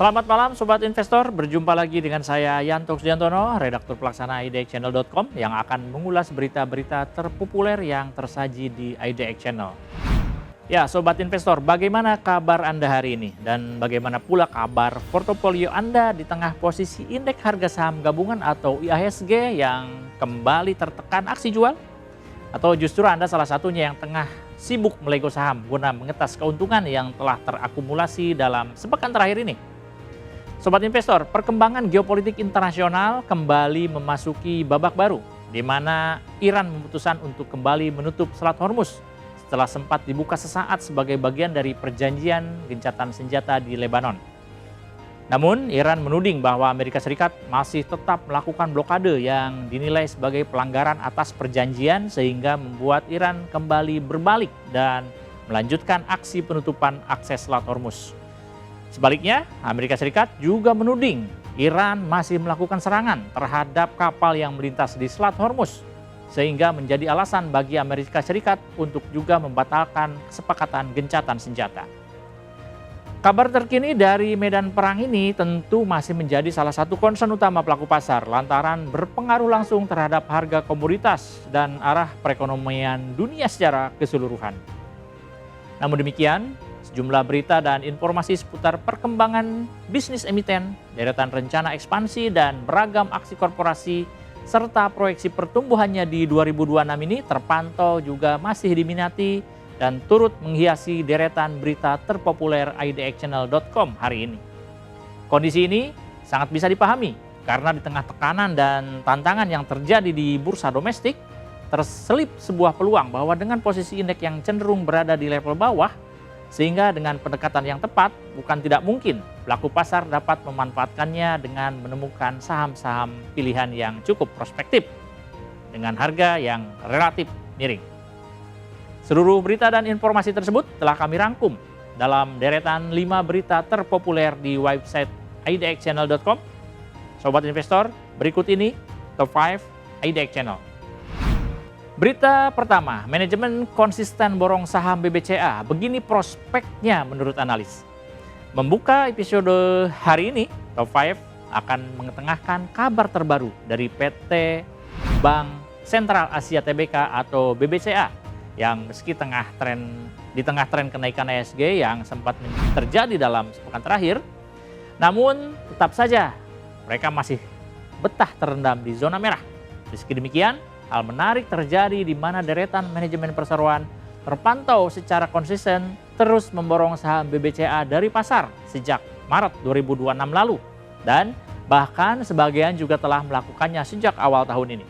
Selamat malam Sobat Investor, berjumpa lagi dengan saya Yanto Sujantono, redaktur pelaksana idxchannel.com yang akan mengulas berita-berita terpopuler yang tersaji di IDX Channel. Ya Sobat Investor, bagaimana kabar Anda hari ini? Dan bagaimana pula kabar portofolio Anda di tengah posisi indeks harga saham gabungan atau IHSG yang kembali tertekan aksi jual? Atau justru Anda salah satunya yang tengah sibuk melego saham guna mengetas keuntungan yang telah terakumulasi dalam sepekan terakhir ini? Sobat Investor, perkembangan geopolitik internasional kembali memasuki babak baru, di mana Iran memutuskan untuk kembali menutup Selat Hormuz setelah sempat dibuka sesaat sebagai bagian dari perjanjian gencatan senjata di Lebanon. Namun, Iran menuding bahwa Amerika Serikat masih tetap melakukan blokade yang dinilai sebagai pelanggaran atas perjanjian sehingga membuat Iran kembali berbalik dan melanjutkan aksi penutupan akses Selat Hormuz. Sebaliknya, Amerika Serikat juga menuding Iran masih melakukan serangan terhadap kapal yang melintas di Selat Hormuz, sehingga menjadi alasan bagi Amerika Serikat untuk juga membatalkan kesepakatan gencatan senjata. Kabar terkini dari medan perang ini tentu masih menjadi salah satu concern utama pelaku pasar lantaran berpengaruh langsung terhadap harga komoditas dan arah perekonomian dunia secara keseluruhan. Namun demikian, sejumlah berita dan informasi seputar perkembangan bisnis emiten, deretan rencana ekspansi dan beragam aksi korporasi, serta proyeksi pertumbuhannya di 2026 ini terpantau juga masih diminati dan turut menghiasi deretan berita terpopuler idxchannel.com hari ini. Kondisi ini sangat bisa dipahami karena di tengah tekanan dan tantangan yang terjadi di bursa domestik, terselip sebuah peluang bahwa dengan posisi indeks yang cenderung berada di level bawah, sehingga dengan pendekatan yang tepat, bukan tidak mungkin pelaku pasar dapat memanfaatkannya dengan menemukan saham-saham pilihan yang cukup prospektif dengan harga yang relatif miring. Seluruh berita dan informasi tersebut telah kami rangkum dalam deretan 5 berita terpopuler di website idxchannel.com. Sobat Investor, berikut ini Top 5 IDX Channel. Berita pertama, manajemen konsisten borong saham BBCA, begini prospeknya menurut analis. Membuka episode hari ini, Top 5 akan mengetengahkan kabar terbaru dari PT Bank Sentral Asia Tbk atau BBCA yang meski di tengah tren kenaikan IHSG yang sempat terjadi dalam sepekan terakhir, namun tetap saja mereka masih betah terendam di zona merah. Meski demikian, hal menarik terjadi di mana deretan manajemen perseroan terpantau secara konsisten terus memborong saham BBCA dari pasar sejak Maret 2026 lalu dan bahkan sebagian juga telah melakukannya sejak awal tahun ini.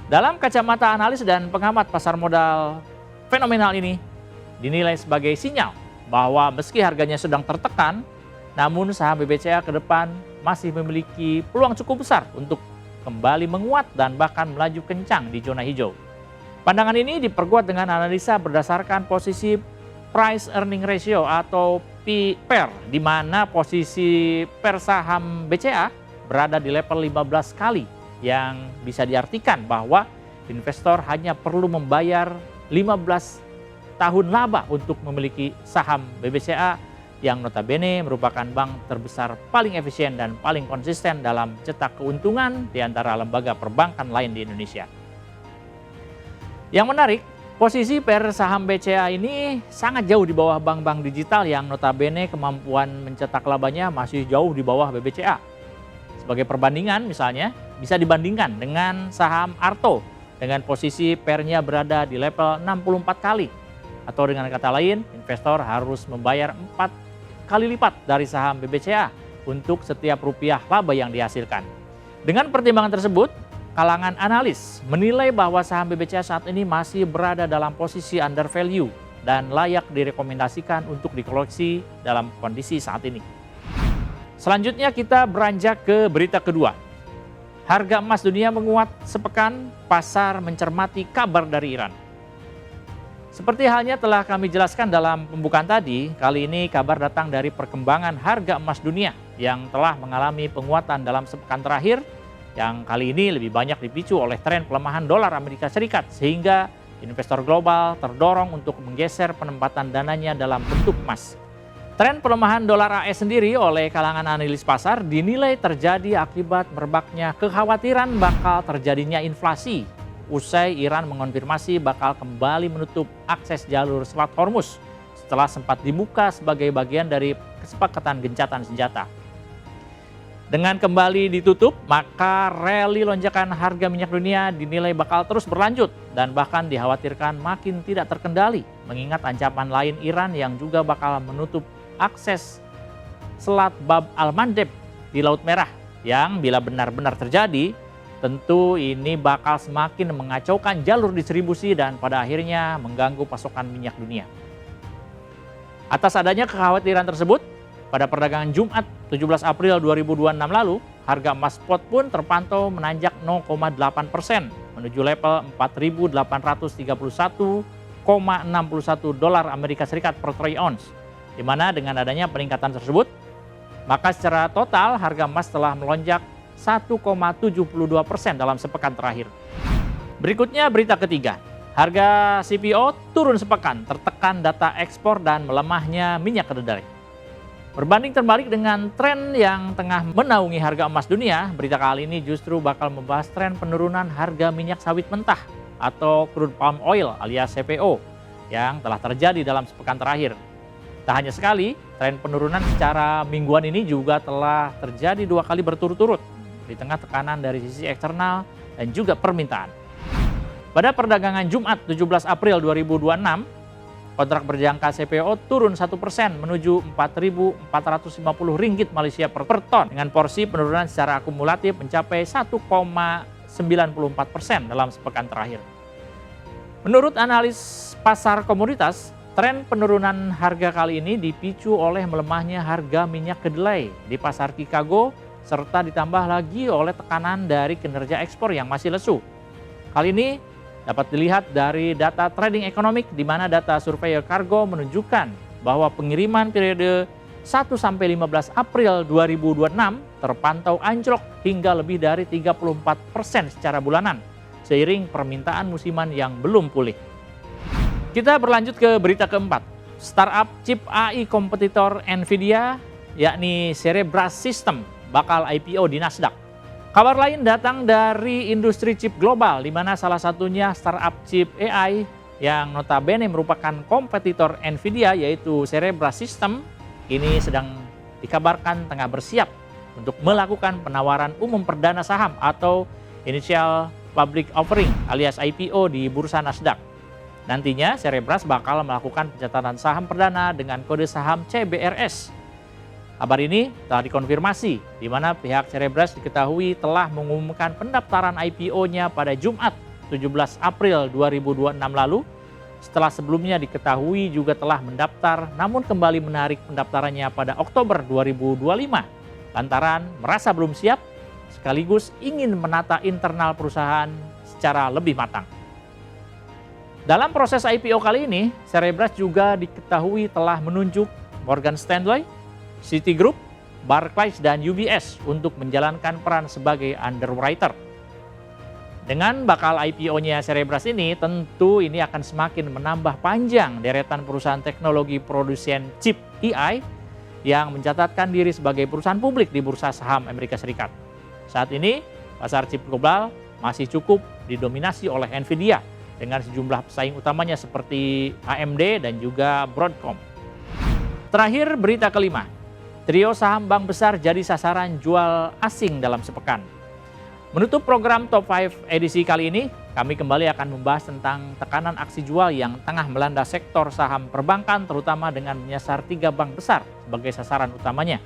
Dalam kacamata analis dan pengamat pasar modal, fenomenal ini dinilai sebagai sinyal bahwa meski harganya sedang tertekan, namun saham BBCA ke depan masih memiliki peluang cukup besar untuk kembali menguat dan bahkan melaju kencang di zona hijau. Pandangan ini diperkuat dengan analisa berdasarkan posisi price earning ratio atau PER, di mana posisi per saham BCA berada di level 15 kali, yang bisa diartikan bahwa investor hanya perlu membayar 15 tahun laba untuk memiliki saham BBCA yang notabene merupakan bank terbesar paling efisien dan paling konsisten dalam cetak keuntungan di antara lembaga perbankan lain di Indonesia. Yang menarik, posisi per saham BCA ini sangat jauh di bawah bank-bank digital yang notabene kemampuan mencetak labanya masih jauh di bawah BBCA. Sebagai perbandingan misalnya, bisa dibandingkan dengan saham Arto dengan posisi pernya berada di level 64 kali. Atau dengan kata lain, investor harus membayar 4 kali lipat dari saham BBCA untuk setiap rupiah laba yang dihasilkan. Dengan pertimbangan tersebut, kalangan analis menilai bahwa saham BBCA saat ini masih berada dalam posisi under value dan layak direkomendasikan untuk dikoleksi dalam kondisi saat ini. Selanjutnya kita beranjak ke berita kedua. Harga emas dunia menguat sepekan, pasar mencermati kabar dari Iran. Seperti halnya telah kami jelaskan dalam pembukaan tadi, kali ini kabar datang dari perkembangan harga emas dunia yang telah mengalami penguatan dalam sepekan terakhir, yang kali ini lebih banyak dipicu oleh tren pelemahan dolar Amerika Serikat sehingga investor global terdorong untuk menggeser penempatan dananya dalam bentuk emas. Tren pelemahan dolar AS sendiri oleh kalangan analis pasar dinilai terjadi akibat merebaknya kekhawatiran bakal terjadinya inflasi usai Iran mengonfirmasi bakal kembali menutup akses jalur Selat Hormuz setelah sempat dibuka sebagai bagian dari kesepakatan gencatan senjata. Dengan kembali ditutup, maka rally lonjakan harga minyak dunia dinilai bakal terus berlanjut dan bahkan dikhawatirkan makin tidak terkendali mengingat ancaman lain Iran yang juga bakal menutup akses Selat Bab al-Mandeb di Laut Merah yang bila benar-benar terjadi, tentu ini bakal semakin mengacaukan jalur distribusi dan pada akhirnya mengganggu pasokan minyak dunia. Atas adanya kekhawatiran tersebut, pada perdagangan Jumat 17 April 2026 lalu, harga emas spot pun terpantau menanjak 0,8% menuju level 4.831,61 dolar Amerika Serikat per troy ounce. Di mana dengan adanya peningkatan tersebut, maka secara total harga emas telah melonjak 1,72% dalam sepekan terakhir. Berikutnya berita ketiga, harga CPO turun sepekan tertekan data ekspor dan melemahnya minyak kedelai. Berbanding terbalik dengan tren yang tengah menaungi harga emas dunia, berita kali ini justru bakal membahas tren penurunan harga minyak sawit mentah atau crude palm oil alias CPO yang telah terjadi dalam sepekan terakhir. Tak hanya sekali, tren penurunan secara mingguan ini juga telah terjadi 2 kali berturut-turut di tengah tekanan dari sisi eksternal dan juga permintaan. Pada perdagangan Jumat 17 April 2026, kontrak berjangka CPO turun 1% menuju Rp4.450 Malaysia per ton dengan porsi penurunan secara akumulatif mencapai 1,94% dalam sepekan terakhir. Menurut analis pasar komoditas, tren penurunan harga kali ini dipicu oleh melemahnya harga minyak kedelai di pasar Chicago serta ditambah lagi oleh tekanan dari kinerja ekspor yang masih lesu. Kali ini dapat dilihat dari data trading ekonomik di mana data Surveyor Cargo menunjukkan bahwa pengiriman periode 1-15 April 2026 terpantau anjlok hingga lebih dari 34% secara bulanan seiring permintaan musiman yang belum pulih. Kita berlanjut ke berita keempat. Startup chip AI kompetitor Nvidia yakni Cerebras System bakal IPO di Nasdaq. Kabar lain datang dari industri chip global, di mana salah satunya startup chip AI yang notabene merupakan kompetitor Nvidia yaitu Cerebras System, ini sedang dikabarkan tengah bersiap untuk melakukan penawaran umum perdana saham atau Initial Public Offering alias IPO di Bursa Nasdaq. Nantinya Cerebras bakal melakukan pencatatan saham perdana dengan kode saham CBRS. Kabar ini telah dikonfirmasi, di mana pihak Cerebras diketahui telah mengumumkan pendaftaran IPO-nya pada Jumat 17 April 2026 lalu, setelah sebelumnya diketahui juga telah mendaftar namun kembali menarik pendaftarannya pada Oktober 2025, lantaran merasa belum siap sekaligus ingin menata internal perusahaan secara lebih matang. Dalam proses IPO kali ini, Cerebras juga diketahui telah menunjuk Morgan Stanley, Citigroup, Barclays, dan UBS untuk menjalankan peran sebagai underwriter. Dengan bakal IPO-nya Cerebras ini, tentu ini akan semakin menambah panjang deretan perusahaan teknologi produsen chip AI yang mencatatkan diri sebagai perusahaan publik di bursa saham Amerika Serikat. Saat ini, pasar chip global masih cukup didominasi oleh Nvidia dengan sejumlah pesaing utamanya seperti AMD dan juga Broadcom. Terakhir, berita kelima. Trio saham bank besar jadi sasaran jual asing dalam sepekan. Menutup program Top 5 edisi kali ini, kami kembali akan membahas tentang tekanan aksi jual yang tengah melanda sektor saham perbankan, terutama dengan menyasar 3 bank besar sebagai sasaran utamanya.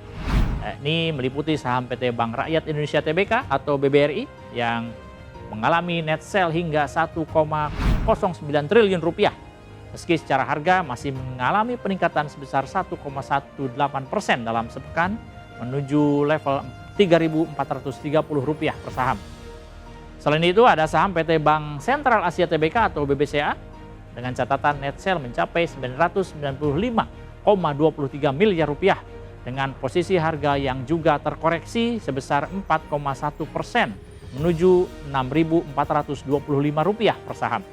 Ini meliputi saham PT Bank Rakyat Indonesia Tbk atau BBRI yang mengalami net sell hingga 1,09 triliun rupiah. Meski secara harga masih mengalami peningkatan sebesar 1,18% dalam sepekan menuju level Rp3.430 per saham. Selain itu ada saham PT Bank Sentral Asia Tbk atau BBCA dengan catatan net sell mencapai Rp995,23 miliar dengan posisi harga yang juga terkoreksi sebesar 4,1% menuju Rp6.425 per saham.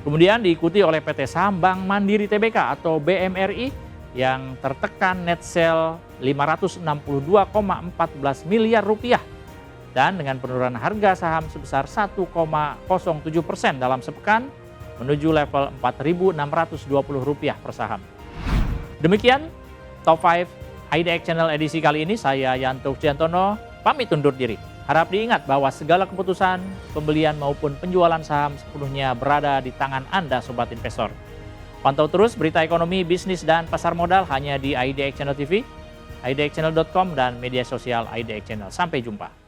Kemudian diikuti oleh PT Saham Bank Mandiri Tbk atau BMRI yang tertekan net sale 562,14 miliar rupiah dan dengan penurunan harga saham sebesar 1,07% dalam sepekan menuju level Rp4.620 per saham. Demikian Top 5 IDX Channel edisi kali ini. Saya Yanto Sujantono pamit undur diri. Harap diingat bahwa segala keputusan pembelian maupun penjualan saham sepenuhnya berada di tangan Anda Sobat Investor. Pantau terus berita ekonomi, bisnis, dan pasar modal hanya di IDX Channel TV, idxchannel.com, dan media sosial IDX Channel. Sampai jumpa.